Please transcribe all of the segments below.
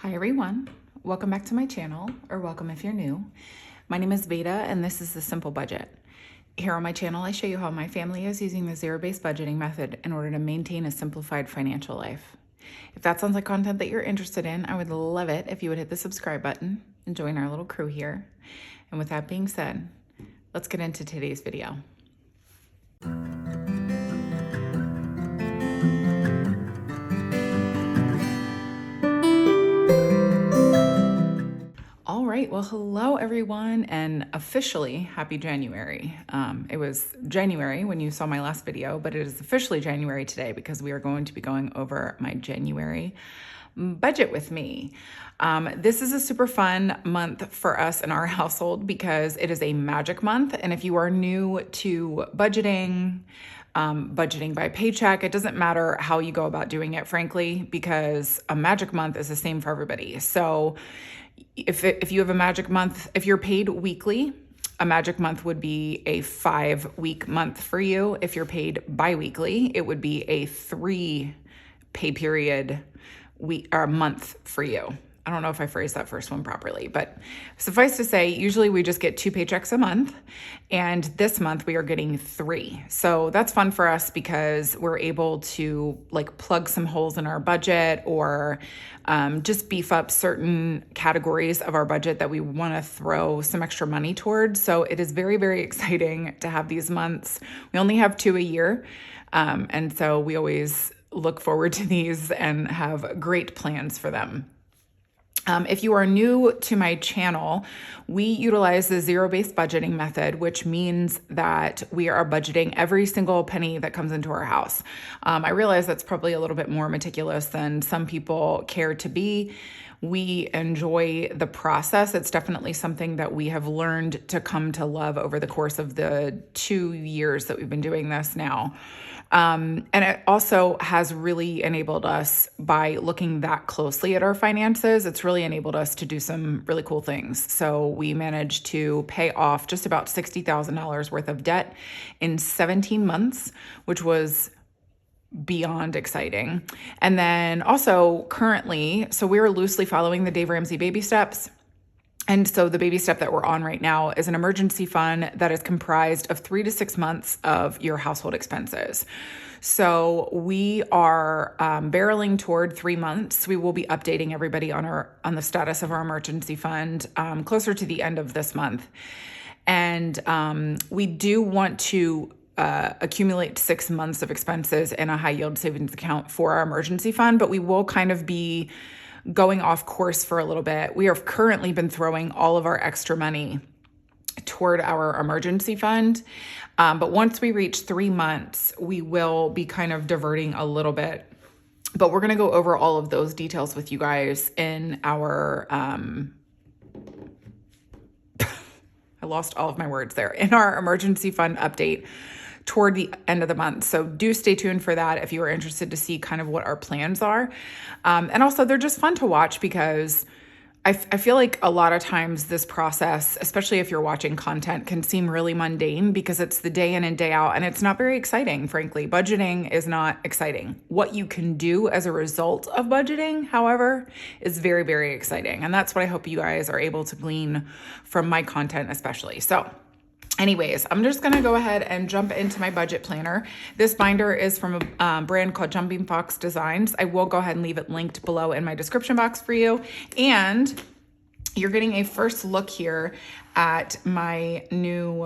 Hi everyone, welcome back to my channel, or welcome if you're new. My name is Veda and this is The Simple Budget. Here on my channel I show you how my family is using the zero-based budgeting method in order to maintain a simplified financial life. If that sounds like content that you're interested in, I would love it if you would hit the subscribe button and join our little crew here. And with that being said, let's get into today's video. All right, well, hello everyone, and officially happy January. It was January when you saw my last video, but it is officially January today because we are going to be going over my January budget with me. This is a super fun month for us in our household because it is a magic month. And if you are new to budgeting by paycheck, it doesn't matter how you go about doing it, frankly, because a magic month is the same for everybody. So if you have a magic month, if you're paid weekly, a magic month would be a 5-week month for you. If you're paid bi-weekly, it would be a 3 pay period week or month for you. I don't know if I phrased that first one properly, but suffice to say, usually we just get 2 paychecks a month, and this month we are getting 3. So that's fun for us because we're able to like plug some holes in our budget or just beef up certain categories of our budget that we want to throw some extra money towards. So it is very, very exciting to have these months. We only have 2 a year, and so we always look forward to these and have great plans for them. If you are new to my channel, we utilize the zero-based budgeting method, which means that we are budgeting every single penny that comes into our house. I realize that's probably a little bit more meticulous than some people care to be. We enjoy the process. It's definitely something that we have learned to come to love over the course of the 2 years that we've been doing this now. And it also has really enabled us by looking that closely at our finances. It's really enabled us to do some really cool things. So we managed to pay off just about $60,000 worth of debt in 17 months, which was beyond exciting. And then also currently, so we're loosely following the Dave Ramsey baby steps. And so the baby step that we're on right now is an emergency fund that is comprised of 3 to 6 months of your household expenses. So we are barreling toward 3 months. We will be updating everybody on the status of our emergency fund closer to the end of this month. And we do want to accumulate 6 months of expenses in a high yield savings account for our emergency fund, but we will kind of be going off course for a little bit. We have currently been throwing all of our extra money toward our emergency fund. But once we reach 3 months, we will be kind of diverting a little bit. But we're going to go over all of those details with you guys in our, I lost all of my words there, in our emergency fund update toward the end of the month. So do stay tuned for that if you are interested to see kind of what our plans are. And also they're just fun to watch because I feel like a lot of times this process, especially if you're watching content, can seem really mundane because it's the day in and day out, and it's not very exciting, frankly. Budgeting is not exciting. What you can do as a result of budgeting, however, is very, very exciting. And that's what I hope you guys are able to glean from my content especially. So anyways, I'm just going to go ahead and jump into my budget planner. This binder is from a brand called Jumping Fox Designs. I will go ahead and leave it linked below in my description box for you. And you're getting a first look here at my new,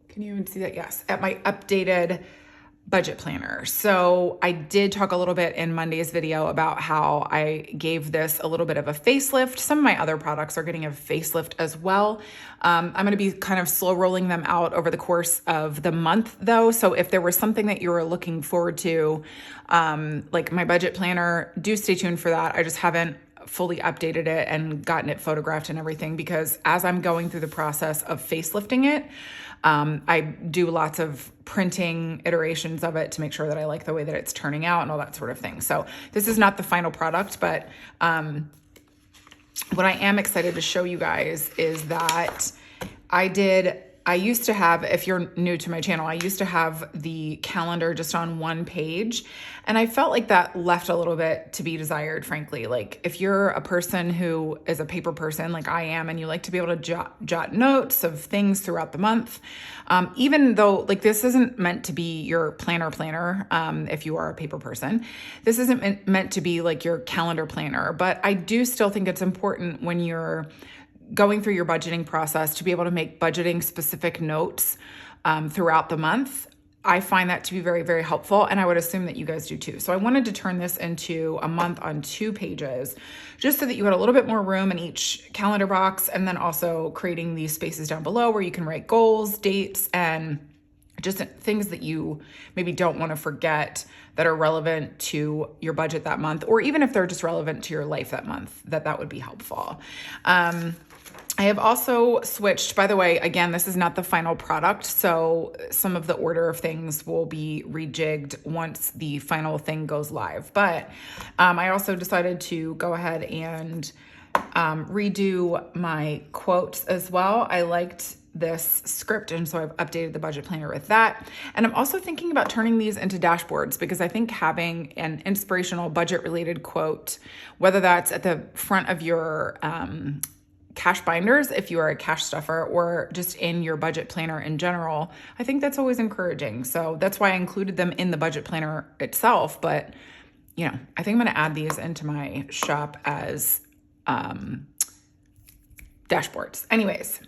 can you even see that? Yes, at my updated budget planner. So I did talk a little bit in Monday's video about how I gave this a little bit of a facelift. Some of my other products are getting a facelift as well. I'm going to be kind of slow rolling them out over the course of the month though. So if there was something that you were looking forward to, like my budget planner, do stay tuned for that. I just haven't fully updated it and gotten it photographed and everything because as I'm going through the process of facelifting it, I do lots of printing iterations of it to make sure that I like the way that it's turning out and all that sort of thing. So this is not the final product, but what I am excited to show you guys is that I did I used to have, if you're new to my channel, I used to have the calendar just on one page. And I felt like that left a little bit to be desired, frankly. Like if you're a person who is a paper person like I am, and you like to be able to jot notes of things throughout the month, even though like this isn't meant to be your planner, if you are a paper person, this isn't meant to be like your calendar planner, but I do still think it's important when you're going through your budgeting process to be able to make budgeting specific notes throughout the month. I find that to be very, very helpful, and I would assume that you guys do too. So I wanted to turn this into a month on 2 pages, just so that you had a little bit more room in each calendar box, and then also creating these spaces down below where you can write goals, dates, and just things that you maybe don't want to forget that are relevant to your budget that month, or even if they're just relevant to your life that month, that would be helpful. I have also switched, by the way, again, this is not the final product, so some of the order of things will be rejigged once the final thing goes live. But I also decided to go ahead and redo my quotes as well. I liked this script, and so I've updated the budget planner with that. And I'm also thinking about turning these into dashboards, because I think having an inspirational budget related quote, whether that's at the front of your cash binders if you are a cash stuffer, or just in your budget planner in general, I think that's always encouraging. So that's why I included them in the budget planner itself. But I think I'm going to add these into my shop as dashboards. Anyways,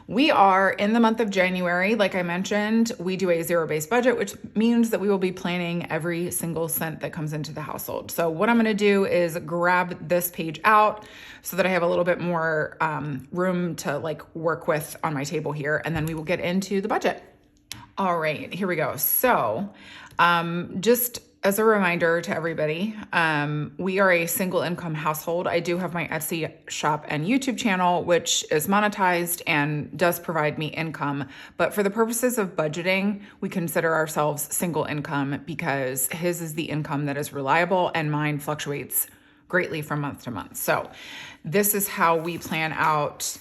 we are in the month of January. Like I mentioned, we do a zero-based budget, which means that we will be planning every single cent that comes into the household. So what I'm going to do is grab this page out so that I have a little bit more room to work with on my table here, and then we will get into the budget. All right, here we go. So just as a reminder to everybody, we are a single income household. I do have my Etsy shop and YouTube channel, which is monetized and does provide me income. But for the purposes of budgeting, we consider ourselves single income because his is the income that is reliable and mine fluctuates greatly from month to month. So this is how we plan out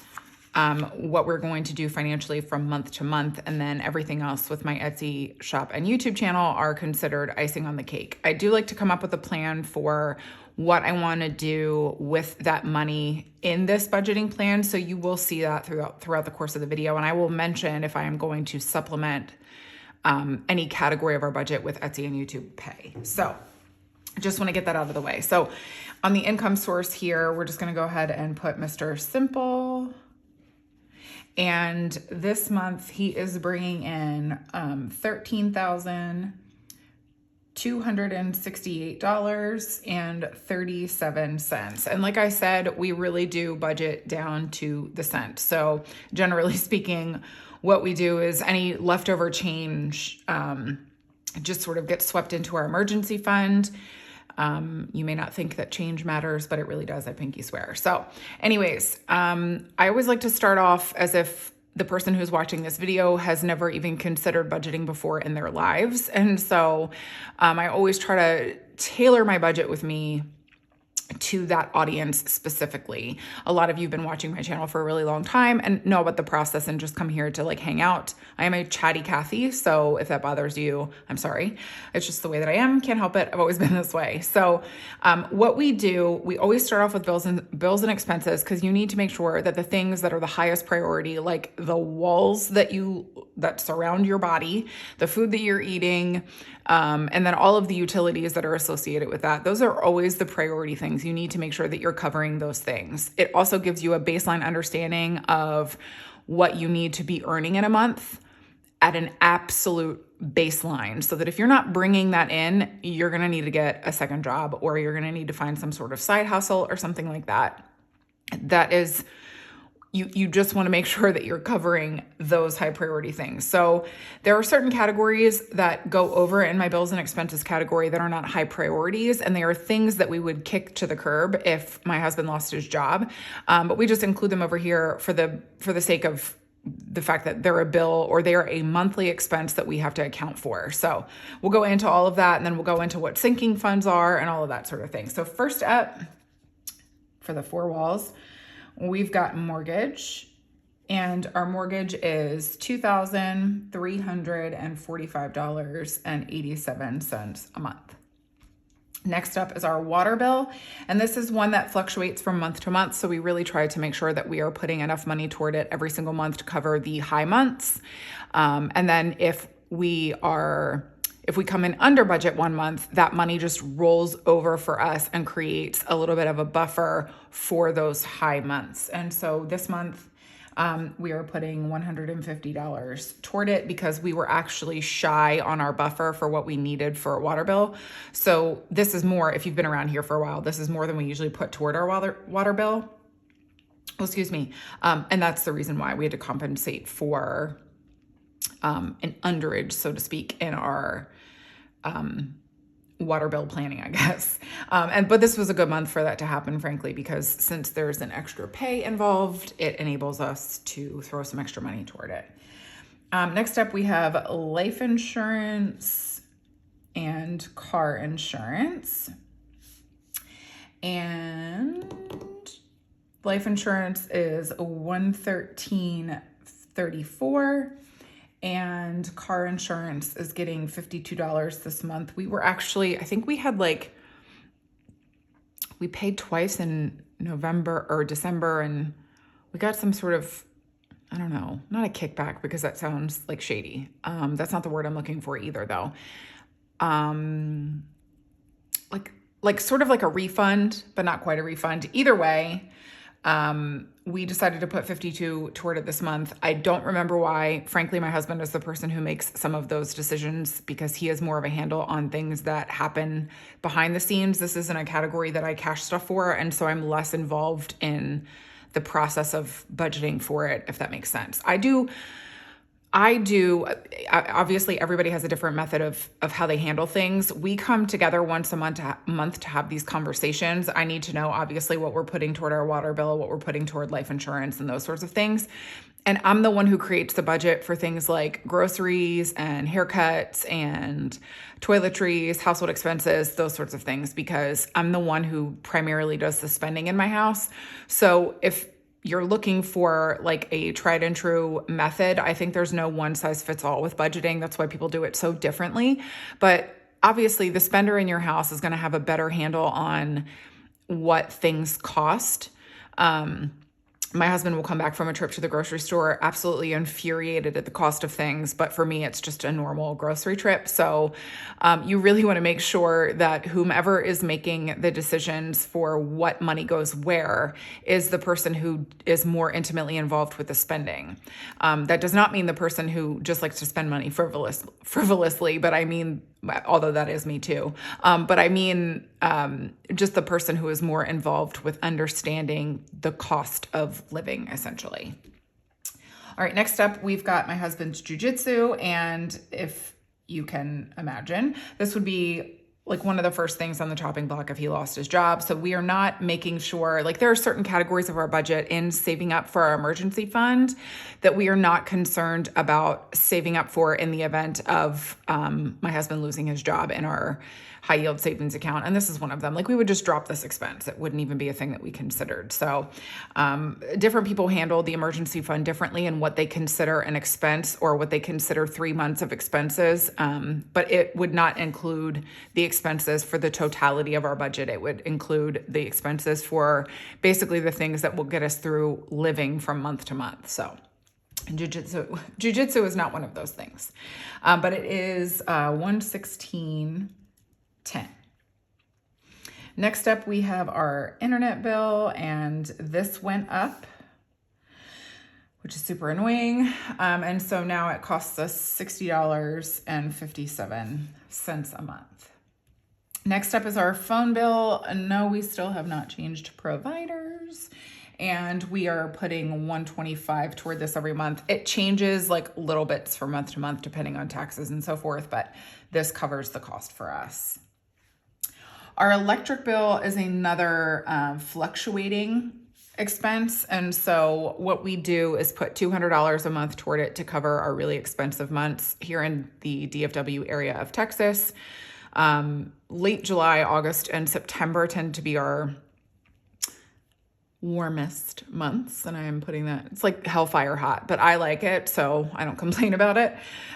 what we're going to do financially from month to month. And then everything else with my Etsy shop and YouTube channel are considered icing on the cake. I do like to come up with a plan for what I want to do with that money in this budgeting plan. So you will see that throughout the course of the video. And I will mention if I am going to supplement any category of our budget with Etsy and YouTube pay. So I just want to get that out of the way. So on the income source here, we're just going to go ahead and put Mr. Simple. And this month he is bringing in $13,268.37. And like I said, we really do budget down to the cent. So generally speaking, what we do is any leftover change just sort of gets swept into our emergency fund. You may not think that change matters, but it really does, I pinky swear. So anyways, I always like to start off as if the person who's watching this video has never even considered budgeting before in their lives. And so I always try to tailor my budget with me to that audience specifically. A lot of you have been watching my channel for a really long time and know about the process and just come here to hang out. I am a chatty Cathy, so if that bothers you, I'm sorry. It's just the way that I am. Can't help it. I've always been this way. So what we do, we always start off with bills and expenses, because you need to make sure that the things that are the highest priority, like the walls that surround your body, the food that you're eating, and then all of the utilities that are associated with that. Those are always the priority things. You need to make sure that you're covering those things. It also gives you a baseline understanding of what you need to be earning in a month at an absolute baseline, so that if you're not bringing that in, you're going to need to get a second job, or you're going to need to find some sort of side hustle or something like that. That is, you just want to make sure that you're covering those high priority things. So there are certain categories that go over in my bills and expenses category that are not high priorities, and they are things that we would kick to the curb if my husband lost his job. But we just include them over here for the sake of the fact that they're a bill, or they are a monthly expense that we have to account for. So we'll go into all of that, and then we'll go into what sinking funds are and all of that sort of thing. So first up, for the 4 walls, we've got mortgage, And our mortgage is $2,345.87 a month. Next up is our water bill, and this is one that fluctuates from month to month, so we really try to make sure that we are putting enough money toward it every single month to cover the high months. And then if we come in under budget one month, that money just rolls over for us and creates a little bit of a buffer for those high months. And so this month, we are putting $150 toward it because we were actually shy on our buffer for what we needed for a water bill. So this is more, if you've been around here for a while, this is more than we usually put toward our water bill. Oh, excuse me. And that's the reason why we had to compensate for an underage, so to speak, in our water bill planning, I guess. But this was a good month for that to happen, frankly, because since there's an extra pay involved, it enables us to throw some extra money toward it. Next up, we have life insurance and car insurance. And life insurance is $113.34. And car insurance is getting $52 this month. We were actually, I think we paid twice in November or December, and we got some sort of, I don't know, not a kickback because that sounds like shady. That's not the word I'm looking for either, though. Like sort of like a refund, but not quite a refund. Either way, we decided to put 52 toward it this month. I don't remember why. Frankly, my husband is the person who makes some of those decisions because he has more of a handle on things that happen behind the scenes. This isn't a category that I cash stuff for, and so I'm less involved in the process of budgeting for it, if that makes sense. I do. Obviously, everybody has a different method of how they handle things. We come together once a month to have these conversations. I need to know, obviously, what we're putting toward our water bill, what we're putting toward life insurance, and those sorts of things. And I'm the one who creates the budget for things like groceries and haircuts and toiletries, household expenses, those sorts of things, because I'm the one who primarily does the spending in my house. So if you're looking for like a tried and true method, I think there's no one size fits all with budgeting. That's why people do it so differently. But obviously the spender in your house is going to have a better handle on what things cost. My husband will come back from a trip to the grocery store absolutely infuriated at the cost of things. But for me, it's just a normal grocery trip. So you really want to make sure that whomever is making the decisions for what money goes where is the person who is more intimately involved with the spending. That does not mean the person who just likes to spend money frivolously, but I mean, although that is me too. But I mean, just the person who is more involved with understanding the cost of living, essentially. All right, next up, we've got my husband's jujitsu. And if you can imagine, this would be like one of the first things on the chopping block if he lost his job. So we are not making sure, like there are certain categories of our budget in saving up for our emergency fund that we are not concerned about saving up for in the event of my husband losing his job in our high yield savings account. And this is one of them. Like we would just drop this expense. It wouldn't even be a thing that we considered. So different people handle the emergency fund differently and what they consider an expense or what they consider 3 months of expenses. But it would not include the expenses for the totality of our budget. It would include the expenses for basically the things that will get us through living from month to month. So Jiu-jitsu is not one of those things, but it is $116.10. Next up, we have our internet bill, and this went up, which is super annoying. And so now it costs us $60.57 a month. Next up is our phone bill. No, we still have not changed providers. And we are putting $125 toward this every month. It changes like little bits from month to month, depending on taxes and so forth, but this covers the cost for us. Our electric bill is another fluctuating expense. And so what we do is put $200 a month toward it to cover our really expensive months here in the DFW area of Texas. Late July, August, and September tend to be our warmest months, and I am putting that, it's like hellfire hot, but I like it, so I don't complain about it.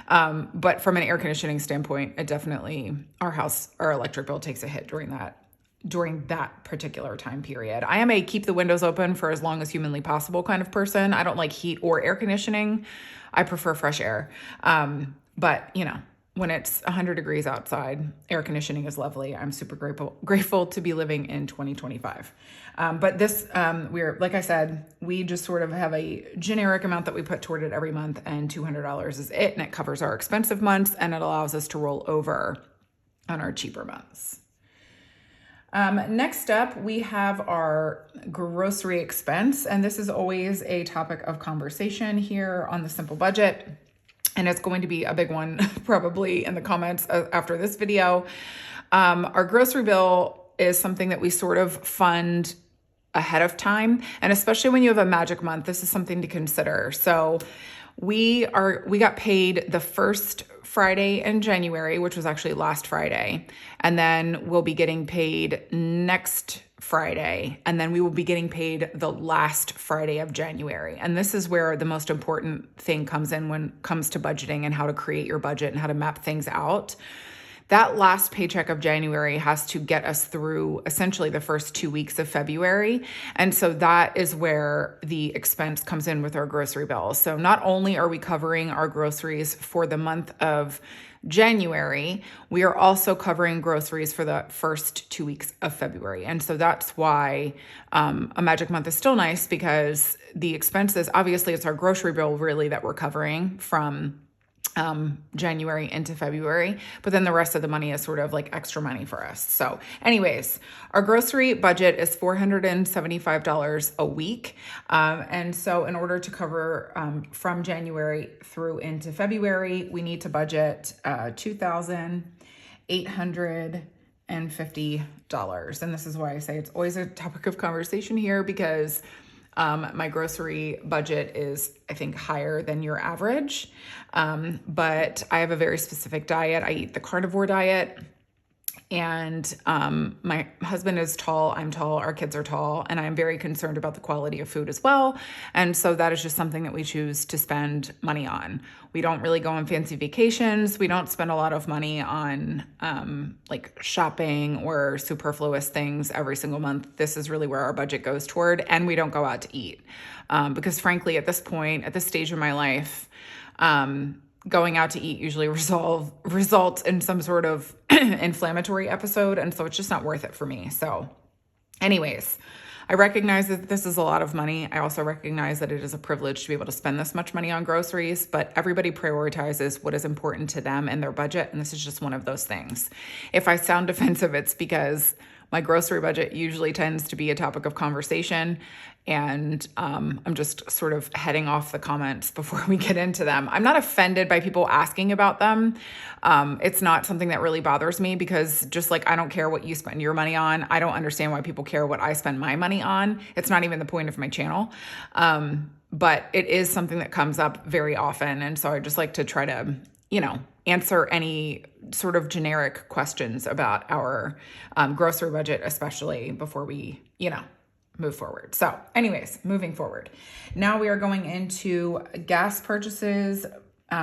But from an air conditioning standpoint, it definitely, our electric bill takes a hit during that particular time period. I am a keep the windows open for as long as humanly possible kind of person. I don't like heat or air conditioning. I prefer fresh air. But when it's 100 degrees outside, air conditioning is lovely. I'm super grateful to be living in 2025. But this, like I said, we just sort of have a generic amount that we put toward it every month, and $200 is it. And it covers our expensive months, and it allows us to roll over on our cheaper months. Next up, we have our grocery expense. And this is always a topic of conversation here on the Simple Budget. And it's going to be a big one probably in the comments after this video. Our grocery bill is something that we sort of fund ahead of time. And especially when you have a magic month, this is something to consider. So we got paid the first Friday in January, which was actually last Friday. And then we'll be getting paid next Friday. And then we will be getting paid the last Friday of January. And this is where the most important thing comes in when it comes to budgeting and how to create your budget and how to map things out. That last paycheck of January has to get us through essentially the first 2 weeks of February. And so that is where the expense comes in with our grocery bill. So not only are we covering our groceries for the month of January, we are also covering groceries for the first 2 weeks of February. And so that's why a magic month is still nice, because the expenses, obviously it's our grocery bill really that we're covering from January into February, but then the rest of the money is sort of like extra money for us. So anyways, our grocery budget is $475 a week. And so in order to cover from January through into February, we need to budget $2,850. And this is why I say it's always a topic of conversation here, because my grocery budget is, I think, higher than your average. But I have a very specific diet. I eat the carnivore diet. And my husband is tall, I'm tall, our kids are tall, and I'm very concerned about the quality of food as well. And so that is just something that we choose to spend money on. We don't really go on fancy vacations. We don't spend a lot of money on like shopping or superfluous things every single month. This is really where our budget goes toward, and we don't go out to eat. Because frankly, at this point, at this stage of my life, going out to eat usually results in some sort of inflammatory episode. And so it's just not worth it for me. So anyways, I recognize that this is a lot of money. I also recognize that it is a privilege to be able to spend this much money on groceries, but everybody prioritizes what is important to them and their budget. And this is just one of those things. If I sound defensive, it's because my grocery budget usually tends to be a topic of conversation, and I'm just sort of heading off the comments before we get into them. I'm not offended by people asking about them. It's not something that really bothers me, because just like I don't care what you spend your money on, I don't understand why people care what I spend my money on. It's not even the point of my channel. But it is something that comes up very often. And so I just like to try to, answer any sort of generic questions about our grocery budget, especially before we, move forward. So anyways, moving forward. Now we are going into gas purchases.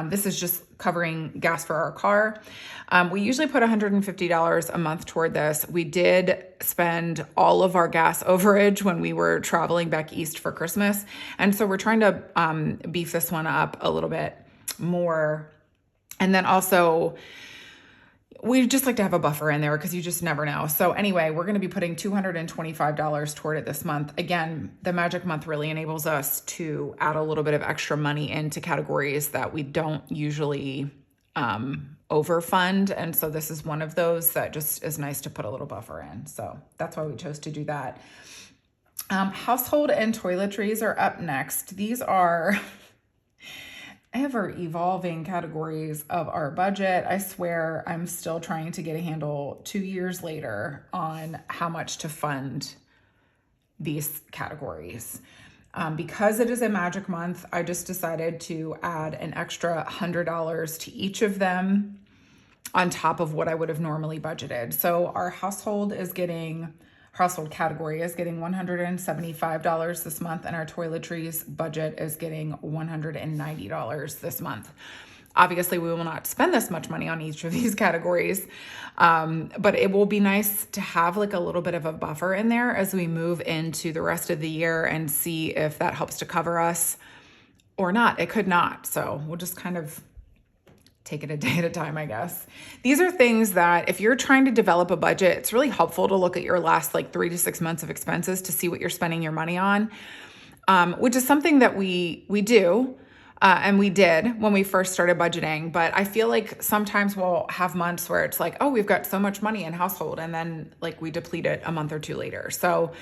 This is just covering gas for our car. We usually put $150 a month toward this. We did spend all of our gas overage when we were traveling back east for Christmas. And so we're trying to beef this one up a little bit more. And then also, we just like to have a buffer in there because you just never know. So anyway, we're going to be putting $225 toward it this month. Again, the magic month really enables us to add a little bit of extra money into categories that we don't usually overfund. And so this is one of those that just is nice to put a little buffer in. So that's why we chose to do that. Household and toiletries are up next. These are ever evolving categories of our budget. I swear I'm still trying to get a handle 2 years later on how much to fund these categories. Because it is a magic month, I just decided to add an extra $100 to each of them on top of what I would have normally budgeted. So our household is getting household category is getting $175 this month, and our toiletries budget is getting $190 this month. Obviously, we will not spend this much money on each of these categories, but it will be nice to have like a little bit of a buffer in there as we move into the rest of the year and see if that helps to cover us or not. It could not. So we'll just kind of take it a day at a time, I guess. These are things that if you're trying to develop a budget, it's really helpful to look at your last like 3 to 6 months of expenses to see what you're spending your money on, which is something that we do. And we did when we first started budgeting, but I feel like sometimes we'll have months where it's like, oh, we've got so much money in household, and then like we deplete it a month or two later. So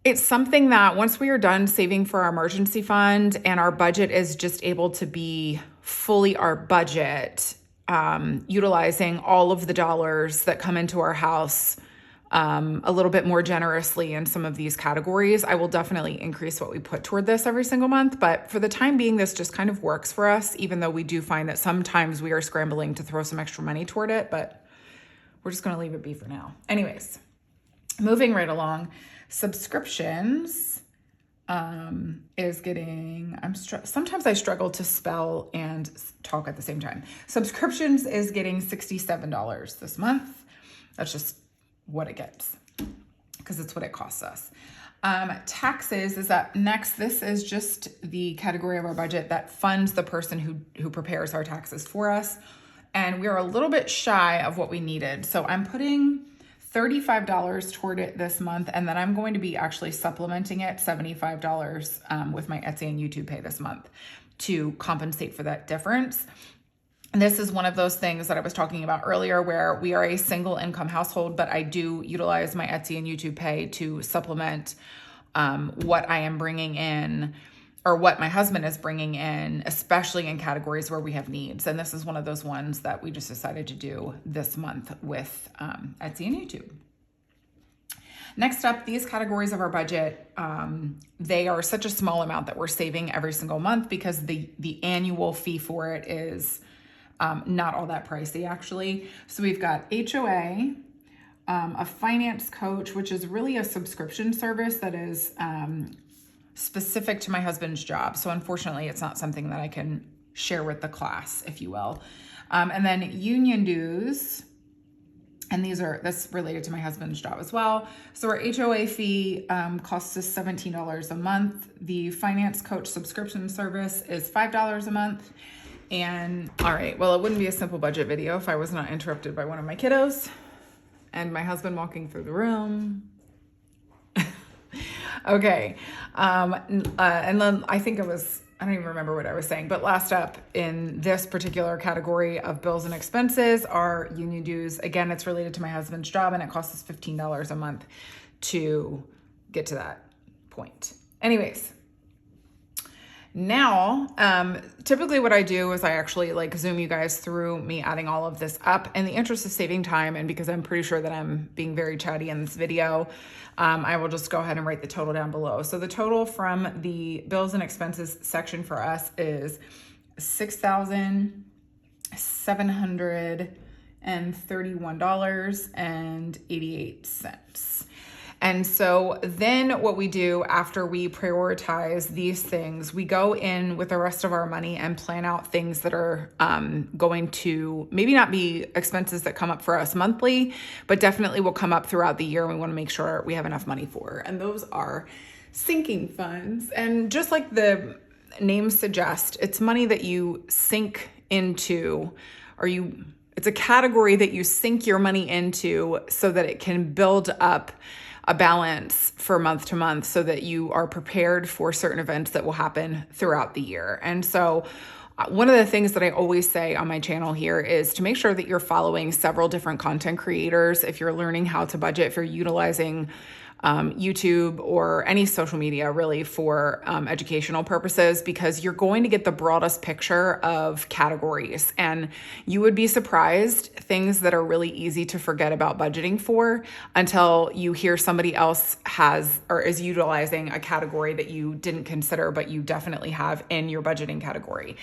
it's something that once we are done saving for our emergency fund and our budget is just able to be fully our budget, utilizing all of the dollars that come into our house a little bit more generously in some of these categories, I will definitely increase what we put toward this every single month. But for the time being, this just kind of works for us, even though we do find that sometimes we are scrambling to throw some extra money toward it, but we're just going to leave it be for now. Anyways, moving right along, subscriptions is getting, sometimes I struggle to spell and talk at the same time. Subscriptions is getting $67 this month. That's just what it gets because it's what it costs us. Taxes is up next. This is just the category of our budget that funds the person who prepares our taxes for us. And we're a little bit shy of what we needed. So I'm putting $35 toward it this month. And then I'm going to be actually supplementing it $75 with my Etsy and YouTube pay this month to compensate for that difference. And this is one of those things that I was talking about earlier where we are a single income household, but I do utilize my Etsy and YouTube pay to supplement what I am bringing in or what my husband is bringing in, especially in categories where we have needs. And this is one of those ones that we just decided to do this month with Etsy and YouTube. Next up, these categories of our budget, they are such a small amount that we're saving every single month because the annual fee for it is not all that pricey actually. So we've got HOA, a finance coach, which is really a subscription service that is specific to my husband's job. So unfortunately, it's not something that I can share with the class, if you will. And then union dues, and that's related to my husband's job as well. So our HOA fee costs us $17 a month. The finance coach subscription service is $5 a month. And all right, well, it wouldn't be a simple budget video if I was not interrupted by one of my kiddos and my husband walking through the room. Okay. And then I think I don't even remember what I was saying, but last up in this particular category of bills and expenses are union dues. Again, it's related to my husband's job and it costs us $15 a month to get to that point. Anyways, now, typically what I do is I actually like zoom you guys through me adding all of this up in the interest of saving time. And because I'm pretty sure that I'm being very chatty in this video, I will just go ahead and write the total down below. So the total from the bills and expenses section for us is $6,731.88. And so then what we do after we prioritize these things, we go in with the rest of our money and plan out things that are going to maybe not be expenses that come up for us monthly, but definitely will come up throughout the year. And we want to make sure we have enough money for. And those are sinking funds. And just like the name suggests, it's money that you sink into, it's a category that you sink your money into so that it can build up a balance for month to month so that you are prepared for certain events that will happen throughout the year. And so one of the things that I always say on my channel here is to make sure that you're following several different content creators. If you're learning how to budget, if you're utilizing YouTube or any social media really for educational purposes, because you're going to get the broadest picture of categories. And you would be surprised things that are really easy to forget about budgeting for until you hear somebody else has or is utilizing a category that you didn't consider, but you definitely have in your budgeting category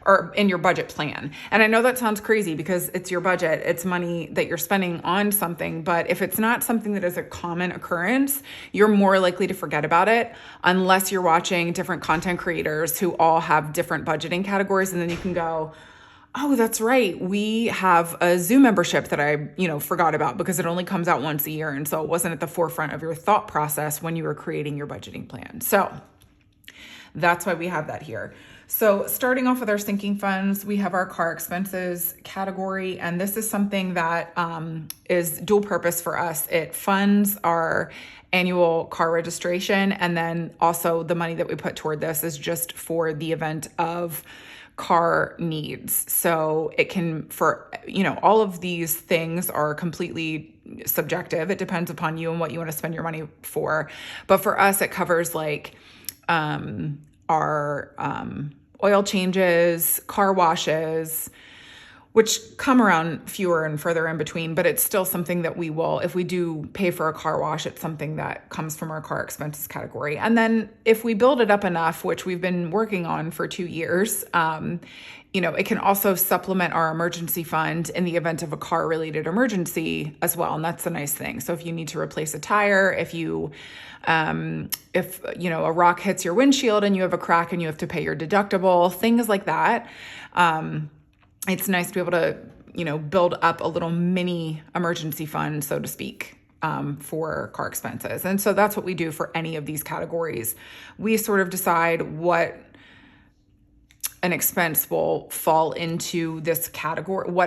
or in your budget plan. And I know that sounds crazy because it's your budget, it's money that you're spending on something, but if it's not something that is a common occurrence, you're more likely to forget about it unless you're watching different content creators who all have different budgeting categories, and then you can go, oh, that's right, we have a Zoom membership that I, forgot about because it only comes out once a year, and so it wasn't at the forefront of your thought process when you were creating your budgeting plan. So that's why we have that here. So starting off with our sinking funds, we have our car expenses category, and this is something that is dual purpose for us. It funds our annual car registration, and then also the money that we put toward this is just for the event of car needs. So it can, all of these things are completely subjective. It depends upon you and what you want to spend your money for. But for us, it covers like our oil changes, car washes, which come around fewer and further in between, but it's still something that we will, if we do pay for a car wash, it's something that comes from our car expenses category. And then if we build it up enough, which we've been working on for 2 years, it can also supplement our emergency fund in the event of a car related emergency as well. And that's a nice thing. So if you need to replace a tire, if a rock hits your windshield and you have a crack and you have to pay your deductible, things like that. It's nice to be able to, build up a little mini emergency fund, so to speak, for car expenses. And so that's what we do for any of these categories. We sort of decide what an expense will fall into this category,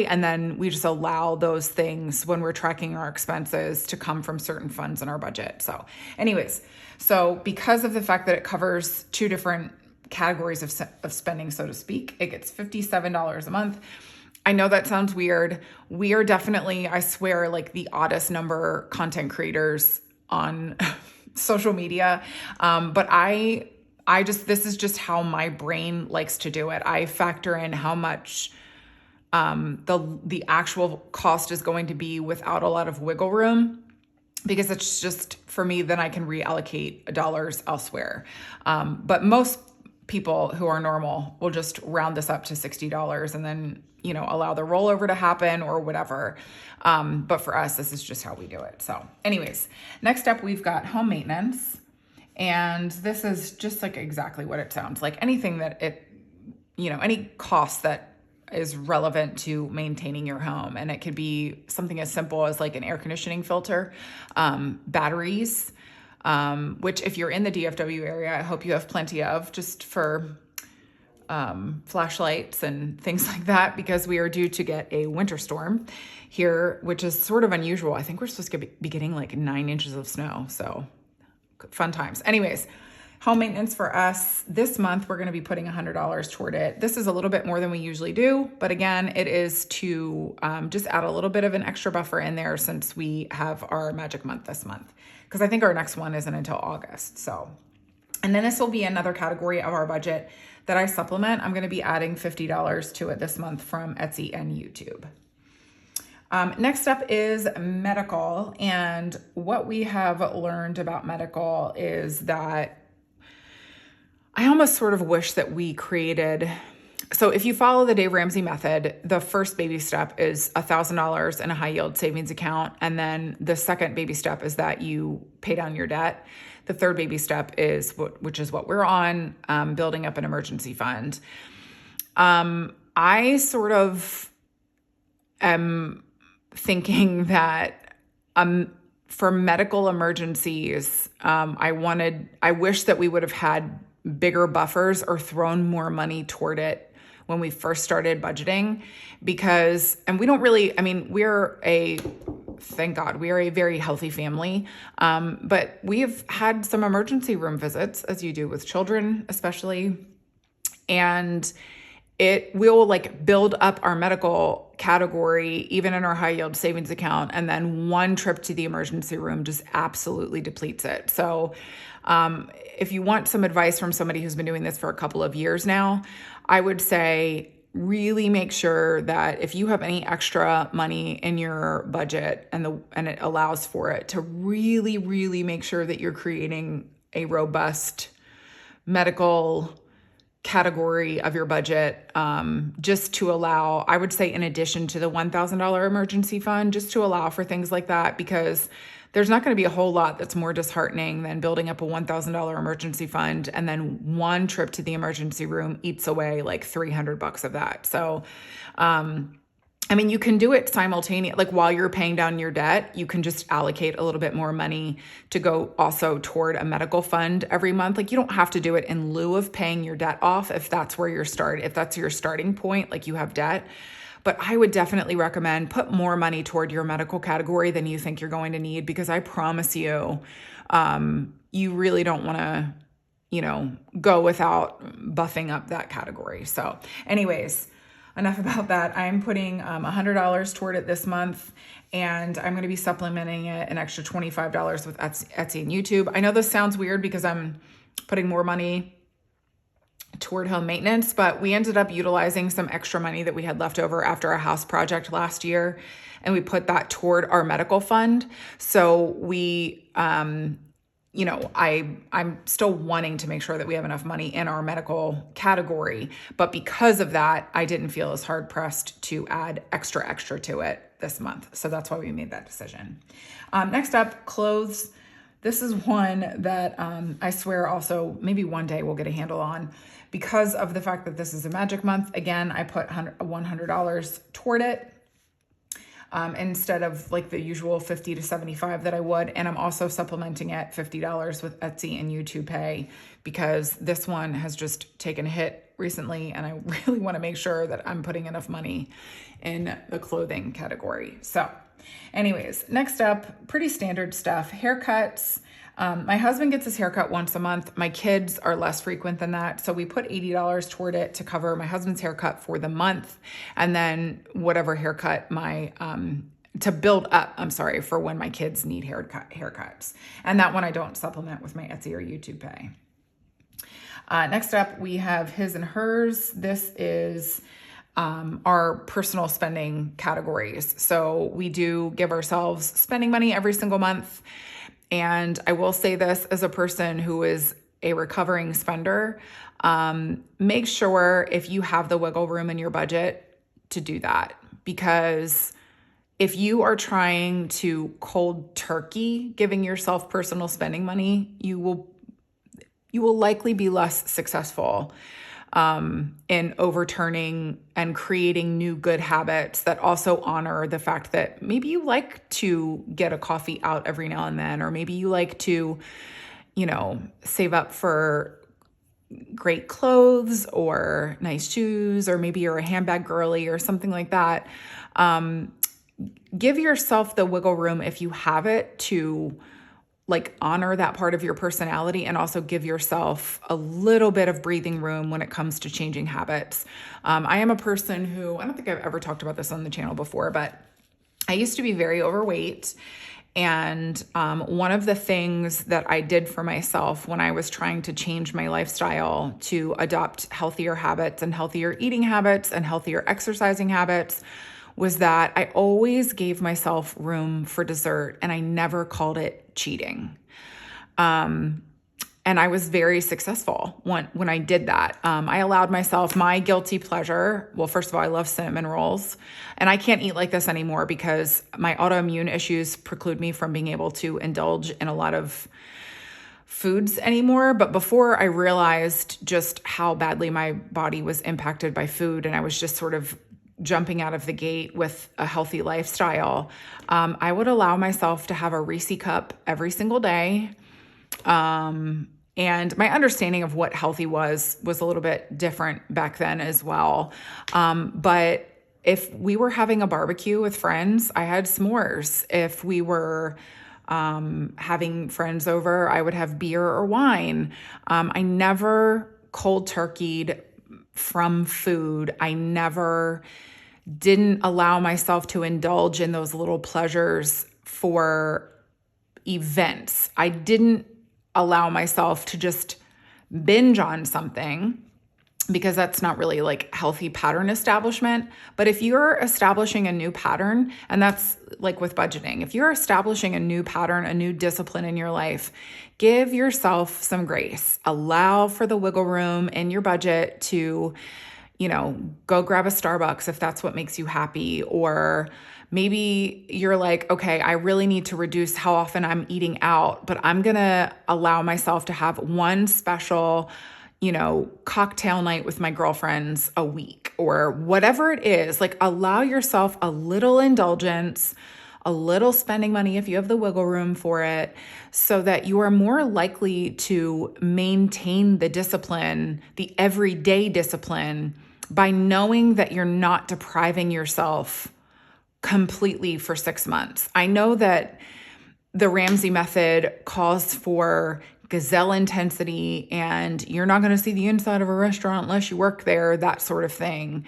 and then we just allow those things when we're tracking our expenses to come from certain funds in our budget. So anyways, because of the fact that it covers 2 different categories of spending, so to speak, it gets $57 a month. I know that sounds weird. We are definitely, I swear, like the oddest number content creators on social media. But this is just how my brain likes to do it. I factor in how much the actual cost is going to be without a lot of wiggle room, because it's just, for me, then I can reallocate dollars elsewhere. But most people who are normal will just round this up to $60 and then, allow the rollover to happen or whatever. But for us, this is just how we do it. So anyways, next up, we've got home maintenance. And this is just like exactly what it sounds like. Anything that any cost that is relevant to maintaining your home. And it could be something as simple as like an air conditioning filter, batteries, which if you're in the DFW area, I hope you have plenty of, just for flashlights and things like that, because we are due to get a winter storm here, which is sort of unusual. I think we're supposed to be getting like 9 inches of snow. So fun times. Anyways, home maintenance for us this month, we're going to be putting $100 toward it. This is a little bit more than we usually do, but again, it is to just add a little bit of an extra buffer in there since we have our magic month this month, because I think our next one isn't until August. So, and then this will be another category of our budget that I supplement. I'm going to be adding $50 to it this month from Etsy and YouTube. Next up is medical. And what we have learned about medical is that I almost sort of wish that we created. So if you follow the Dave Ramsey method, the first baby step is $1,000 in a high yield savings account. And then the second baby step is that you pay down your debt. The third baby step is, which is what we're on, building up an emergency fund. I sort of am thinking that for medical emergencies, I wish that we would have had bigger buffers or thrown more money toward it when we first started budgeting, and we don't really, thank God, we are a very healthy family. But we've had some emergency room visits, as you do with children, especially. And it will build up our medical category, even in our high yield savings account. And then one trip to the emergency room just absolutely depletes it. So, if you want some advice from somebody who's been doing this for a couple of years now, I would say really make sure that if you have any extra money in your budget and it allows for it, to really, really make sure that you're creating a robust medical category of your budget, just to allow, I would say, in addition to the $1,000 emergency fund, just to allow for things like that, because there's not going to be a whole lot that's more disheartening than building up a $1,000 emergency fund and then one trip to the emergency room eats away like $300 of that. So, I mean, you can do it simultaneously, like while you're paying down your debt, you can just allocate a little bit more money to go also toward a medical fund every month. Like you don't have to do it in lieu of paying your debt off if that's where if that's your starting point, like you have debt. But I would definitely recommend put more money toward your medical category than you think you're going to need, because I promise you, you really don't want to, go without buffing up that category. So anyways, enough about that. I'm putting $100 toward it this month, and I'm going to be supplementing it an extra $25 with Etsy and YouTube. I know this sounds weird because I'm putting more money toward home maintenance, but we ended up utilizing some extra money that we had left over after a house project last year, and we put that toward our medical fund. So we, I'm still wanting to make sure that we have enough money in our medical category, but because of that, I didn't feel as hard pressed to add extra to it this month. So that's why we made that decision. Next up, clothes. This is one that I swear also maybe one day we'll get a handle on, because of the fact that this is a magic month. Again, I put $100 toward it instead of like the usual $50 to $75 that I would. And I'm also supplementing it $50 with Etsy and YouTube Pay, because this one has just taken a hit recently, and I really want to make sure that I'm putting enough money in the clothing category. So anyways, next up, pretty standard stuff, haircuts. My husband gets his haircut once a month. My kids are less frequent than that. So we put $80 toward it to cover my husband's haircut for the month. And then whatever haircut to build up, for when my kids need haircuts. And that one I don't supplement with my Etsy or YouTube Pay. Next up, we have his and hers. This is our personal spending categories. So we do give ourselves spending money every single month. And I will say this as a person who is a recovering spender, make sure if you have the wiggle room in your budget to do that. Because if you are trying to cold turkey giving yourself personal spending money, you will likely be less successful in overturning and creating new good habits that also honor the fact that maybe you like to get a coffee out every now and then, or maybe you like to, save up for great clothes or nice shoes, or maybe you're a handbag girly or something like that. Give yourself the wiggle room, if you have it, to honor that part of your personality, and also give yourself a little bit of breathing room when it comes to changing habits. I am a person who, I don't think I've ever talked about this on the channel before, but I used to be very overweight. And one of the things that I did for myself when I was trying to change my lifestyle to adopt healthier habits and healthier eating habits and healthier exercising habits was that I always gave myself room for dessert, and I never called it cheating. And I was very successful when I did that. I allowed myself my guilty pleasure. Well, first of all, I love cinnamon rolls, and I can't eat like this anymore because my autoimmune issues preclude me from being able to indulge in a lot of foods anymore. But before I realized just how badly my body was impacted by food, and I was just sort of jumping out of the gate with a healthy lifestyle, I would allow myself to have a Reese cup every single day. And my understanding of what healthy was a little bit different back then as well. But if we were having a barbecue with friends, I had s'mores. If we were having friends over, I would have beer or wine. I never cold turkeyed from food. I never didn't allow myself to indulge in those little pleasures for events. I didn't allow myself to just binge on something because that's not really like healthy pattern establishment. But if you're establishing a new pattern, and that's like with budgeting, if you're establishing a new pattern, a new discipline in your life, give yourself some grace. Allow for the wiggle room in your budget to, go grab a Starbucks if that's what makes you happy. Or maybe you're like, okay, I really need to reduce how often I'm eating out, but I'm going to allow myself to have one special cocktail night with my girlfriends a week, or whatever it is. Like, allow yourself a little indulgence, a little spending money if you have the wiggle room for it, so that you are more likely to maintain the discipline, the everyday discipline, by knowing that you're not depriving yourself completely for 6 months. I know that the Ramsey method calls for gazelle intensity, and you're not going to see the inside of a restaurant unless you work there, that sort of thing.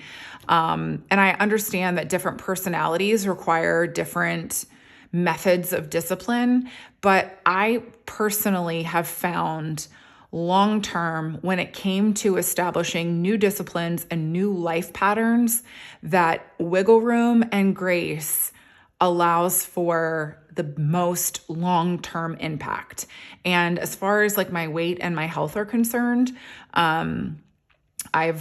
And I understand that different personalities require different methods of discipline, but I personally have found long-term, when it came to establishing new disciplines and new life patterns, that wiggle room and grace allows for the most long-term impact. And as far as like my weight and my health are concerned, I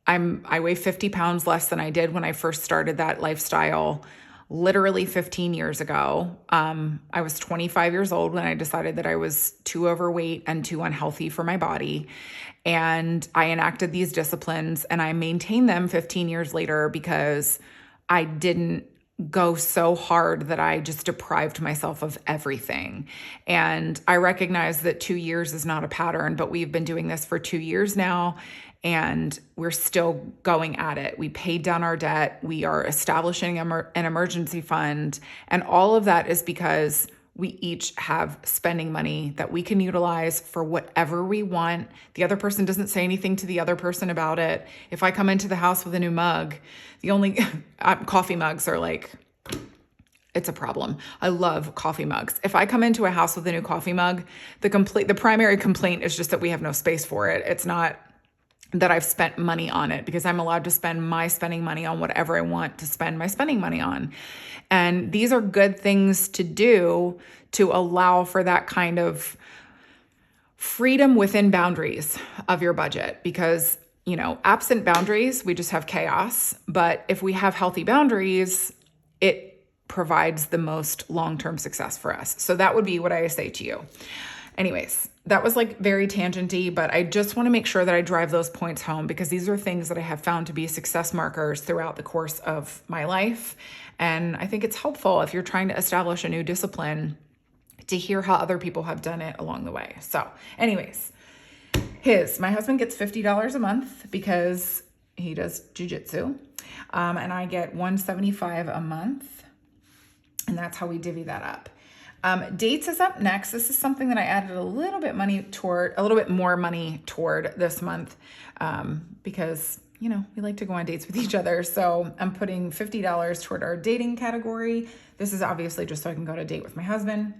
weigh 50 pounds less than I did when I first started that lifestyle, literally 15 years ago. I was 25 years old when I decided that I was too overweight and too unhealthy for my body. And I enacted these disciplines, and I maintained them 15 years later because I didn't go so hard that I just deprived myself of everything. And I recognize that 2 years is not a pattern, but we've been doing this for 2 years now, and we're still going at it. We paid down our debt. We are establishing an emergency fund. And all of that is because we each have spending money that we can utilize for whatever we want. The other person doesn't say anything to the other person about it. If I come into the house with a new mug, the only coffee mugs are like, it's a problem. I love coffee mugs. If I come into a house with a new coffee mug, the primary complaint is just that we have no space for it. It's not that I've spent money on it, because I'm allowed to spend my spending money on whatever I want to spend my spending money on. And these are good things to do to allow for that kind of freedom within boundaries of your budget, because, absent boundaries, we just have chaos. But if we have healthy boundaries, it provides the most long-term success for us. So that would be what I say to you. Anyways, that was like very tangenty, but I just want to make sure that I drive those points home, because these are things that I have found to be success markers throughout the course of my life. And I think it's helpful if you're trying to establish a new discipline to hear how other people have done it along the way. So anyways, my husband gets $50 a month because he does jujitsu. And I get $175 a month. And that's how we divvy that up. Dates is up next. This is something that I added a little bit more money toward this month, because, we like to go on dates with each other. So I'm putting $50 toward our dating category. This is obviously just so I can go on a date with my husband.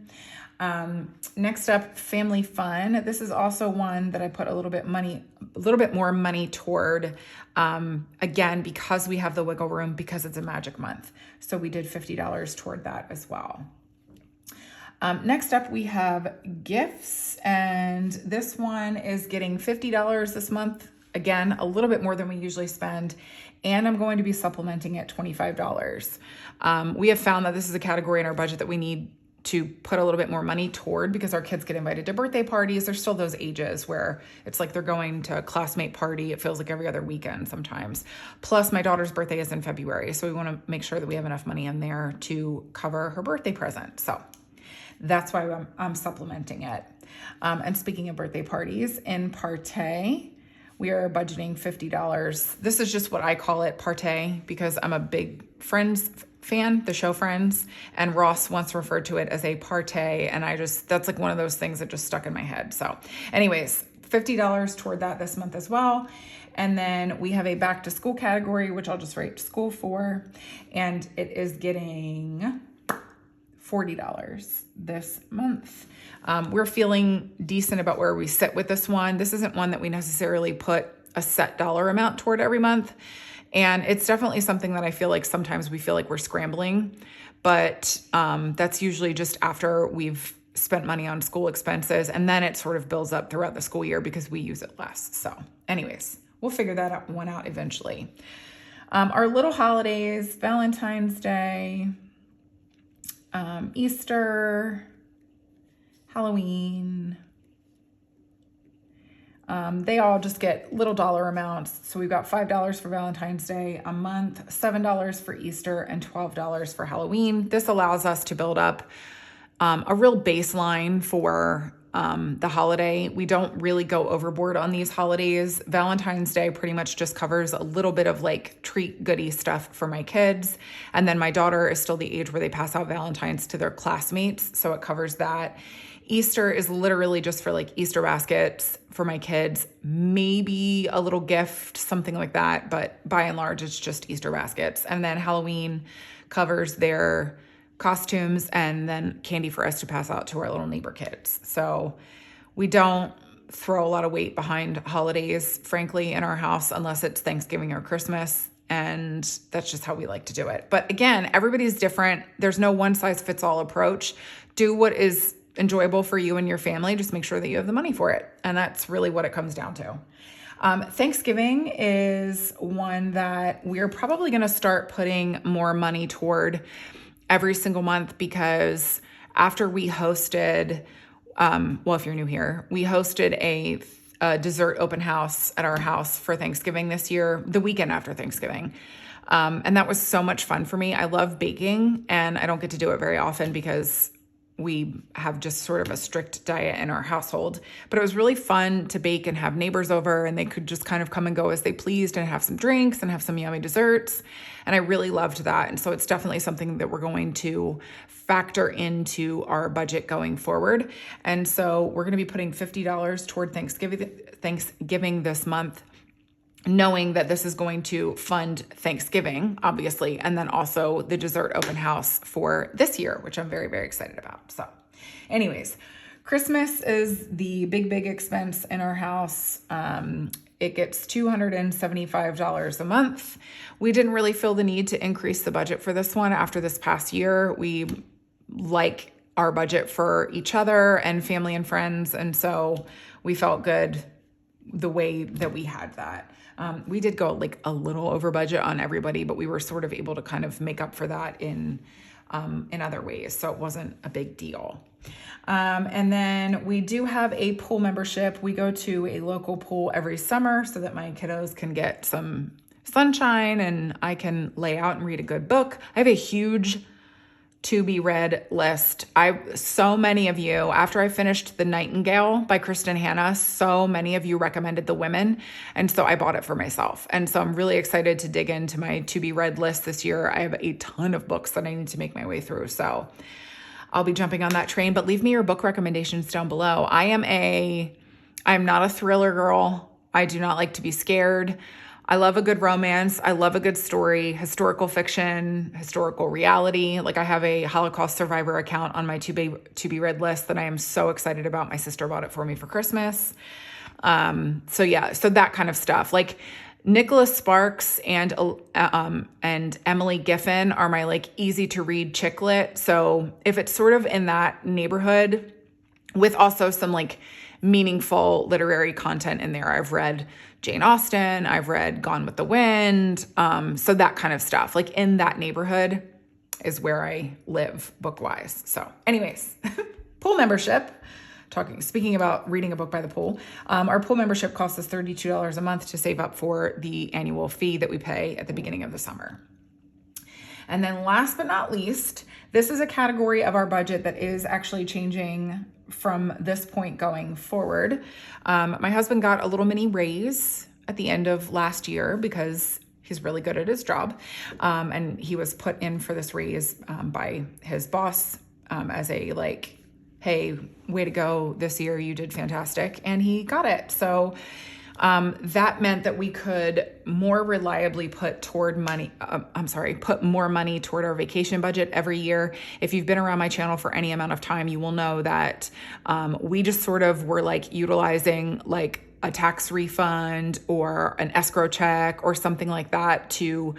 Next up, family fun. This is also one that I put a little bit more money toward, again, because we have the wiggle room, because it's a magic month. So we did $50 toward that as well. Next up, we have gifts, and this one is getting $50 this month. Again, a little bit more than we usually spend, and I'm going to be supplementing at $25. We have found that this is a category in our budget that we need to put a little bit more money toward, because our kids get invited to birthday parties. There's still those ages where it's like they're going to a classmate party. It feels like every other weekend sometimes. Plus, my daughter's birthday is in February, so we want to make sure that we have enough money in there to cover her birthday present. So that's why I'm supplementing it. And speaking of birthday parties, in Partay, we are budgeting $50. This is just what I call it, Partay, because I'm a big Friends fan, the show Friends, and Ross once referred to it as a Partay, and that's like one of those things that just stuck in my head. So anyways, $50 toward that this month as well. And then we have a back to school category, which I'll just write school for, and it is getting $40 this month. We're feeling decent about where we sit with this one. This isn't one that we necessarily put a set dollar amount toward every month. And it's definitely something that I feel like sometimes we feel like we're scrambling, but that's usually just after we've spent money on school expenses, and then it sort of builds up throughout the school year because we use it less. So anyways, we'll figure that one out eventually. Our little holidays, Valentine's Day, Easter, Halloween, they all just get little dollar amounts. So we've got $5 for Valentine's Day a month, $7 for Easter, and $12 for Halloween. This allows us to build up a real baseline for the holiday. We don't really go overboard on these holidays. Valentine's Day pretty much just covers a little bit of like treat goodie stuff for my kids. And then my daughter is still the age where they pass out Valentines to their classmates. So it covers that. Easter is literally just for like Easter baskets for my kids, maybe a little gift, something like that. But by and large, it's just Easter baskets. And then Halloween covers their costumes and then candy for us to pass out to our little neighbor kids. So we don't throw a lot of weight behind holidays, frankly, in our house, unless it's Thanksgiving or Christmas. And that's just how we like to do it. But again, everybody's different. There's no one size fits all approach. Do what is enjoyable for you and your family. Just make sure that you have the money for it. And that's really what it comes down to. Thanksgiving is one that we're probably going to start putting more money toward every single month, because after we hosted, well, if you're new here, we hosted a dessert open house at our house for Thanksgiving this year, the weekend after Thanksgiving. And that was so much fun for me. I love baking, and I don't get to do it very often because we have just sort of a strict diet in our household, but it was really fun to bake and have neighbors over, and they could just kind of come and go as they pleased and have some drinks and have some yummy desserts. And I really loved that. And so it's definitely something that we're going to factor into our budget going forward. And so we're going to be putting $50 toward Thanksgiving this month, knowing that this is going to fund Thanksgiving, obviously, and then also the dessert open house for this year, which I'm very, very excited about. So anyways, Christmas is the big expense in our house. It gets $275 a month. We didn't really feel the need to increase the budget for this one after this past year. We like our budget for each other and family and friends, and so we felt good the way that we had that. We did go like a little over budget on everybody, but we were sort of able to kind of make up for that in other ways. So it wasn't a big deal. And then we do have a pool membership. We go to a local pool every summer so that my kiddos can get some sunshine and I can lay out and read a good book. I have a huge to be read list. So many of you, after I finished The Nightingale by Kristen Hanna, so many of you recommended The Women. And so I bought it for myself. And so I'm really excited to dig into my to be read list this year. I have a ton of books that I need to make my way through. So I'll be jumping on that train, but leave me your book recommendations down below. I'm not a thriller girl. I do not like to be scared. I love a good romance. I love a good story, historical fiction, historical reality. Like I have a Holocaust survivor account on my to be read list that I am so excited about. My sister bought it for me for Christmas. So that kind of stuff. Like Nicholas Sparks and Emily Giffen are my like easy to read chick lit. So if it's sort of in that neighborhood with also some like meaningful literary content in there, I've read Jane Austen, I've read Gone with the Wind. So that kind of stuff, like in that neighborhood is where I live book-wise. So anyways, pool membership, speaking about reading a book by the pool, our pool membership costs us $32 a month to save up for the annual fee that we pay at the beginning of the summer. And then last but not least, this is a category of our budget that is actually changing from this point going forward. My husband got a little mini raise at the end of last year because he's really good at his job. And he was put in for this raise by his boss as a like, hey, way to go this year. You did fantastic. And he got it. So That meant that we could more reliably put more money toward our vacation budget every year. If you've been around my channel for any amount of time, you will know that we just sort of were like utilizing like a tax refund or an escrow check or something like that to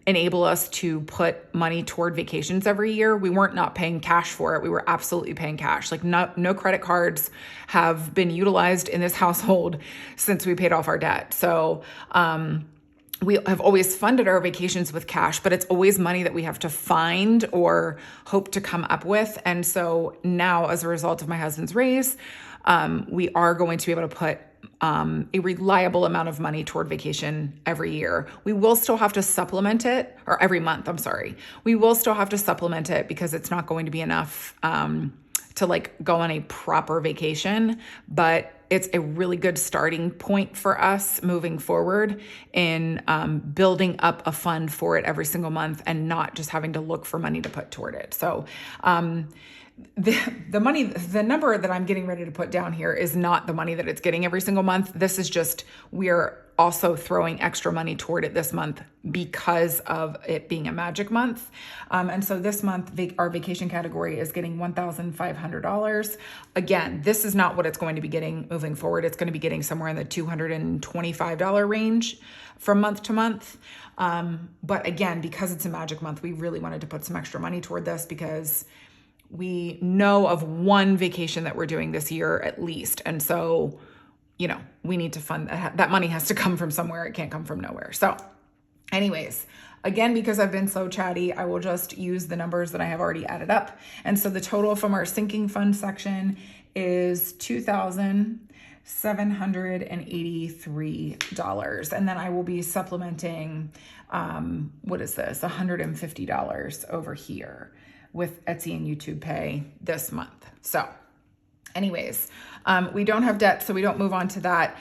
enable us to put money toward vacations every year. We weren't not paying cash for it. We were absolutely paying cash. Like no credit cards have been utilized in this household since we paid off our debt. So we have always funded our vacations with cash, but it's always money that we have to find or hope to come up with. And so now, as a result of my husband's raise, we are going to be able to put a reliable amount of money toward vacation every year. We will still have to supplement it, or every month, I'm sorry. We will still have to supplement it because it's not going to be enough to like go on a proper vacation, but it's a really good starting point for us moving forward in building up a fund for it every single month and not just having to look for money to put toward it. So the number that I'm getting ready to put down here is not the money that it's getting every single month. This is just, we're also throwing extra money toward it this month because of it being a magic month. And so this month, our vacation category is getting $1,500. Again, this is not what it's going to be getting moving forward. It's going to be getting somewhere in the $225 range from month to month. But again, because it's a magic month, we really wanted to put some extra money toward this because we know of one vacation that we're doing this year at least. And so, we need to fund that. Money has to come from somewhere. It can't come from nowhere. So anyways, again, because I've been so chatty, I will just use the numbers that I have already added up. And so the total from our sinking fund section is $2,783. And then I will be supplementing, $150 over here with Etsy and YouTube Pay this month. So anyways, we don't have debt, so we don't move on to that.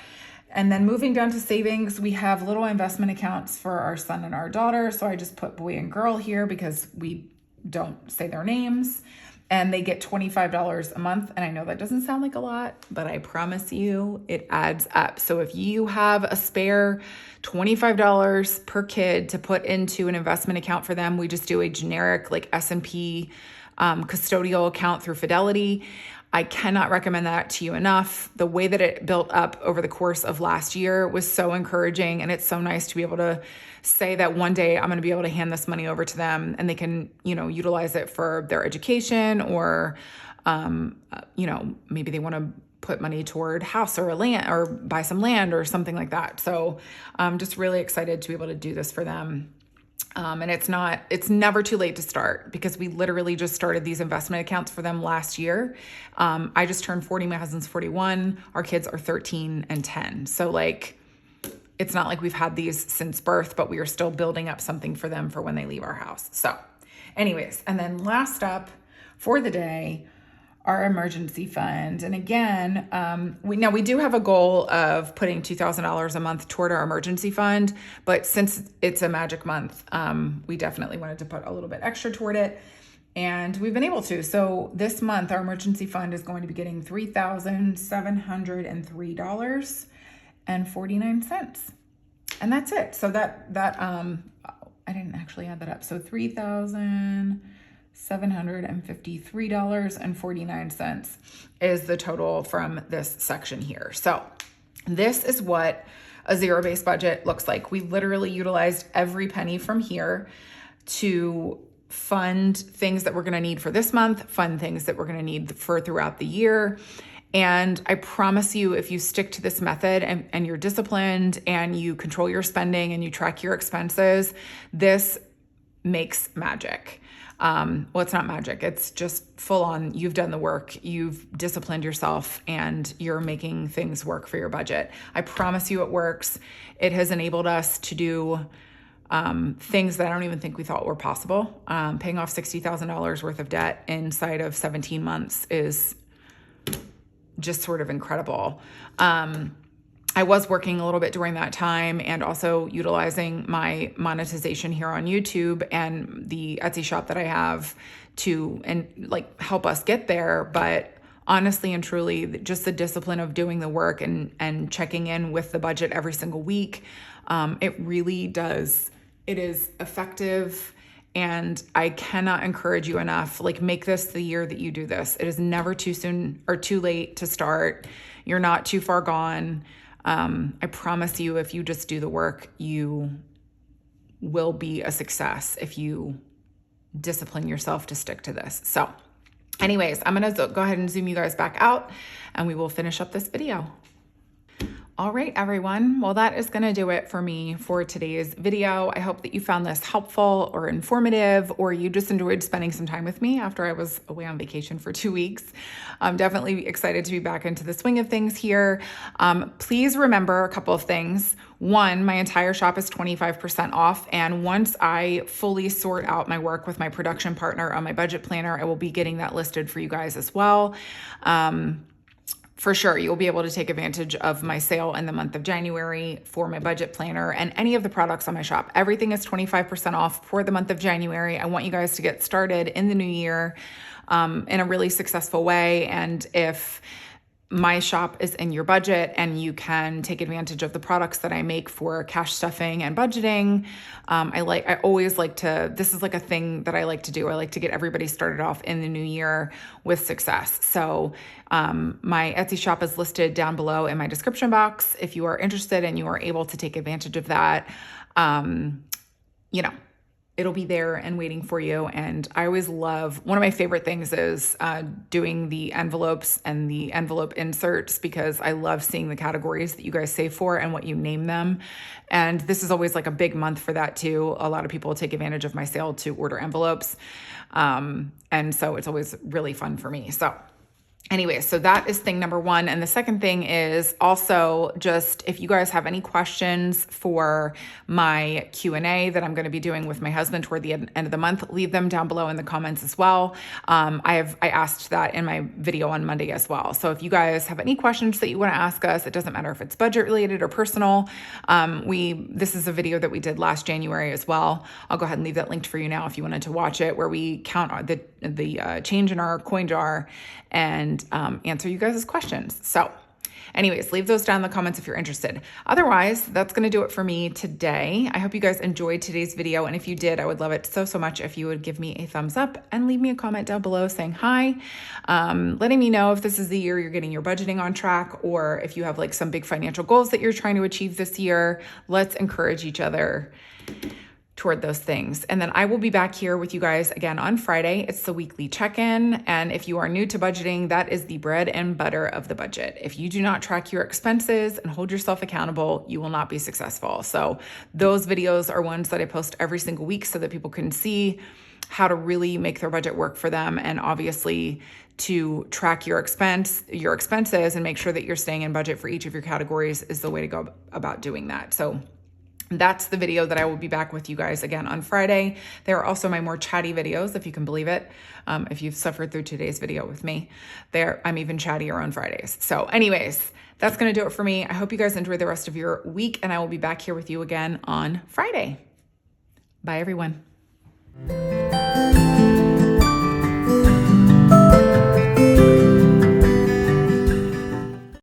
And then moving down to savings, we have little investment accounts for our son and our daughter. So I just put boy and girl here because we don't say their names. And they get $25 a month. And I know that doesn't sound like a lot, but I promise you it adds up. So if you have a spare $25 per kid to put into an investment account for them, we just do a generic like S&P custodial account through Fidelity. I cannot recommend that to you enough. The way that it built up over the course of last year was so encouraging, and it's so nice to be able to say that one day I'm going to be able to hand this money over to them and they can, utilize it for their education or, maybe they want to put money toward house or a land or buy some land or something like that. So I'm just really excited to be able to do this for them. And it's never too late to start because we literally just started these investment accounts for them last year. I just turned 40, my husband's 41, our kids are 13 and 10. So it's not like we've had these since birth, but we are still building up something for them for when they leave our house. So anyways, and then last up for the day, our emergency fund. And again, we do have a goal of putting $2,000 a month toward our emergency fund, but since it's a magic month, we definitely wanted to put a little bit extra toward it, and we've been able to. So this month, our emergency fund is going to be getting $3,703.49, and that's it. So that I didn't actually add that up. So $3,753.49 is the total from this section here. So this is what a zero-based budget looks like. We literally utilized every penny from here to fund things that we're going to need for this month, fund things that we're going to need for throughout the year. And I promise you, if you stick to this method and you're disciplined and you control your spending and you track your expenses, this makes magic. Well, it's not magic. It's just full on. You've done the work. You've disciplined yourself and you're making things work for your budget. I promise you it works. It has enabled us to do things that I don't even think we thought were possible. Paying off $60,000 worth of debt inside of 17 months is just sort of incredible. I was working a little bit during that time and also utilizing my monetization here on YouTube and the Etsy shop that I have to help us get there. But honestly and truly, just the discipline of doing the work and checking in with the budget every single week, it really does. It is effective. And I cannot encourage you enough, like, make this the year that you do this. It is never too soon or too late to start. You're not too far gone. I promise you, if you just do the work, you will be a success if you discipline yourself to stick to this. So anyways, I'm going to go ahead and zoom you guys back out and we will finish up this video. All right, everyone. Well, that is going to do it for me for today's video. I hope that you found this helpful or informative, or you just enjoyed spending some time with me after I was away on vacation for 2 weeks. I'm definitely excited to be back into the swing of things here. Please remember a couple of things. One, my entire shop is 25% off. And once I fully sort out my work with my production partner on my budget planner, I will be getting that listed for you guys as well. For sure, you'll be able to take advantage of my sale in the month of January for my budget planner and any of the products on my shop. Everything is 25% off for the month of January. I want you guys to get started in the new year in a really successful way. And if my shop is in your budget and you can take advantage of the products that I make for cash stuffing and budgeting, I always like to, this is like a thing that I like to do. I like to get everybody started off in the new year with success. So my Etsy shop is listed down below in my description box. If you are interested and you are able to take advantage of that, it'll be there and waiting for you. And I always love, one of my favorite things is doing the envelopes and the envelope inserts, because I love seeing the categories that you guys save for and what you name them. And this is always like a big month for that too. A lot of people take advantage of my sale to order envelopes. And so it's always really fun for me. So anyway, so that is thing number one. And the second thing is also just, if you guys have any questions for my Q&A that I'm going to be doing with my husband toward the end of the month, leave them down below in the comments as well. I asked that in my video on Monday as well. So if you guys have any questions that you want to ask us, it doesn't matter if it's budget related or personal. This is a video that we did last January as well. I'll go ahead and leave that linked for you now if you wanted to watch it, where we count the change in our coin jar and answer you guys' questions. So anyways, leave those down in the comments if you're interested. Otherwise, that's going to do it for me today. I hope you guys enjoyed today's video. And if you did, I would love it so much if you would give me a thumbs up and leave me a comment down below saying hi, letting me know if this is the year you're getting your budgeting on track, or if you have like some big financial goals that you're trying to achieve this year. Let's encourage each other toward those things. And then I will be back here with you guys again on Friday. It's the weekly check-in. And if you are new to budgeting, that is the bread and butter of the budget. If you do not track your expenses and hold yourself accountable, you will not be successful. So those videos are ones that I post every single week so that people can see how to really make their budget work for them. And obviously to track your expenses and make sure that you're staying in budget for each of your categories is the way to go about doing that. So that's the video that I will be back with you guys again on Friday. There are also my more chatty videos, if you can believe it. If you've suffered through today's video with me, I'm even chattier on Fridays. So anyways, that's going to do it for me. I hope you guys enjoy the rest of your week, and I will be back here with you again on Friday. Bye, everyone.